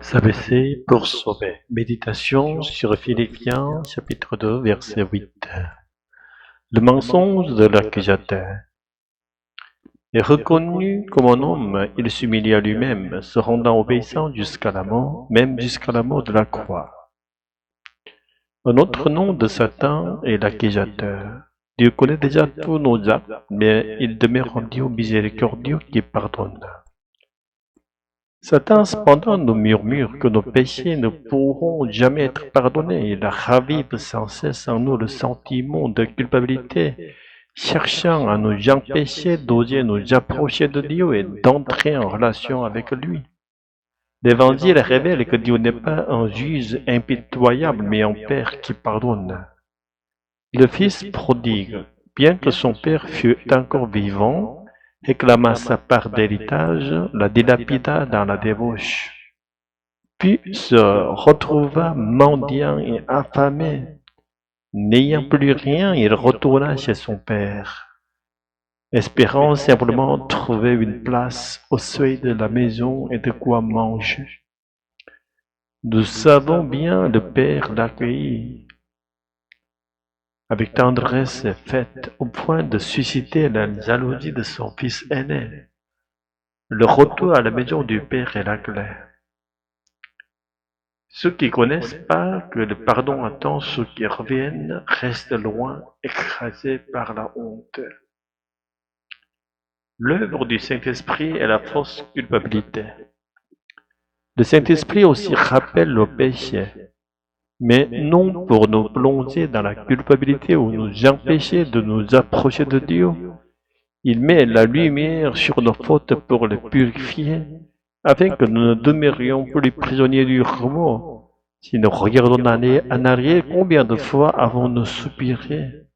S'abaisser pour sauver. Méditation sur Philippiens, chapitre 2, verset 8. Le mensonge de l'accusateur. Et reconnu comme un homme, il s'humilia lui-même, se rendant obéissant jusqu'à la mort, même jusqu'à la mort de la croix. Un autre nom de Satan est l'accusateur. Dieu connaît déjà tous nos actes, mais il demeure un Dieu miséricordieux qui pardonne. Satan cependant nous murmure que nos péchés ne pourront jamais être pardonnés. Il ravive sans cesse en nous le sentiment de culpabilité, cherchant à nous empêcher d'oser nous approcher de Dieu et d'entrer en relation avec lui. L'Évangile révèle que Dieu n'est pas un juge impitoyable, mais un Père qui pardonne. Le Fils prodigue, bien que son Père fût encore vivant, réclama sa part d'héritage, la dilapida dans la débauche, puis se retrouva mendiant et affamé. N'ayant plus rien, il retourna chez son père, espérant simplement trouver une place au seuil de la maison et de quoi manger. Nous savons bien le père l'accueillit avec tendresse faite au point de susciter la jalousie de son fils aîné. Le retour à la maison du Père est la clé. Ceux qui connaissent pas que le pardon attend ceux qui reviennent restent loin, écrasés par la honte. L'œuvre du Saint-Esprit est la fausse culpabilité. Le Saint-Esprit aussi rappelle nos péchés, mais non pour nous plonger dans la culpabilité ou nous empêcher de nous approcher de Dieu. Il met la lumière sur nos fautes pour les purifier, afin que nous ne demeurions plus prisonniers du remords. Si nous regardons en arrière, combien de fois avons-nous soupiré?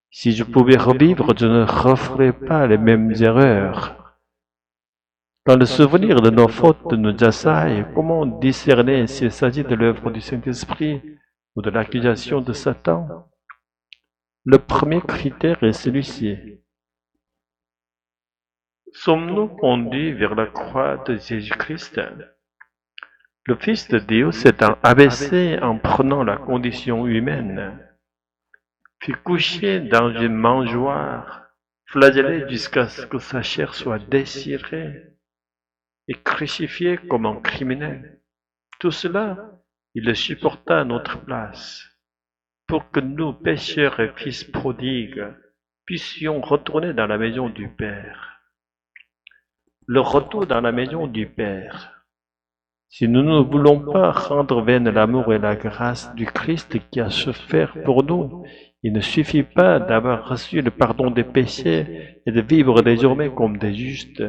Si je pouvais revivre, je ne referais pas les mêmes erreurs. Quand le souvenir de nos fautes nous assaille, comment discerner s'il s'agit de l'œuvre du Saint-Esprit ou de l'accusation de Satan? Le premier critère est celui-ci. Sommes-nous conduits vers la croix de Jésus-Christ? Le Fils de Dieu s'étant abaissé en prenant la condition humaine, fut couché dans une mangeoire, flagellé jusqu'à ce que sa chair soit déchirée, et crucifié comme un criminel. Tout cela, il le supporta à notre place, pour que nous, pécheurs et fils prodigues, puissions retourner dans la maison du Père. Le retour dans la maison du Père. Si nous ne voulons pas rendre vaine l'amour et la grâce du Christ qui a souffert pour nous, il ne suffit pas d'avoir reçu le pardon des péchés et de vivre désormais comme des justes.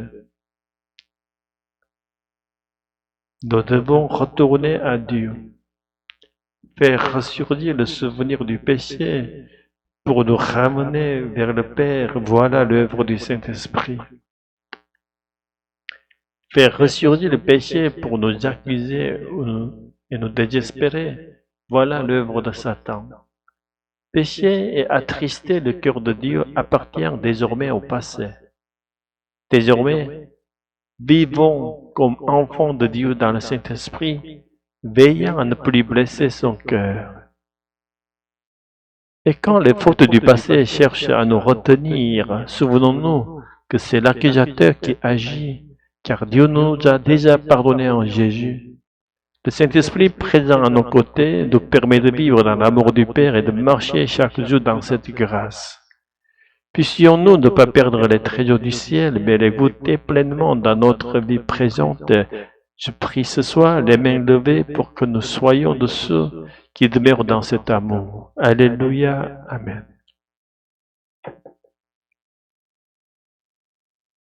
Nous devons retourner à Dieu, faire ressurgir le souvenir du péché pour nous ramener vers le Père. Voilà l'œuvre du Saint-Esprit. Faire ressurgir le péché pour nous accuser et nous désespérer, voilà l'œuvre de Satan. Pécher et attrister le cœur de Dieu appartient désormais au passé. Désormais, vivons comme enfants de Dieu dans le Saint-Esprit, veillant à ne plus blesser son cœur. Et quand les fautes du passé cherchent à nous retenir, souvenons-nous que c'est l'accusateur qui agit, car Dieu nous a déjà pardonné en Jésus. Le Saint-Esprit présent à nos côtés nous permet de vivre dans l'amour du Père et de marcher chaque jour dans cette grâce. Puissions-nous ne pas perdre les trésors du ciel, mais les goûter pleinement dans notre vie présente. Je prie ce soir les mains levées pour que nous soyons de ceux qui demeurent dans cet amour. Alléluia. Amen.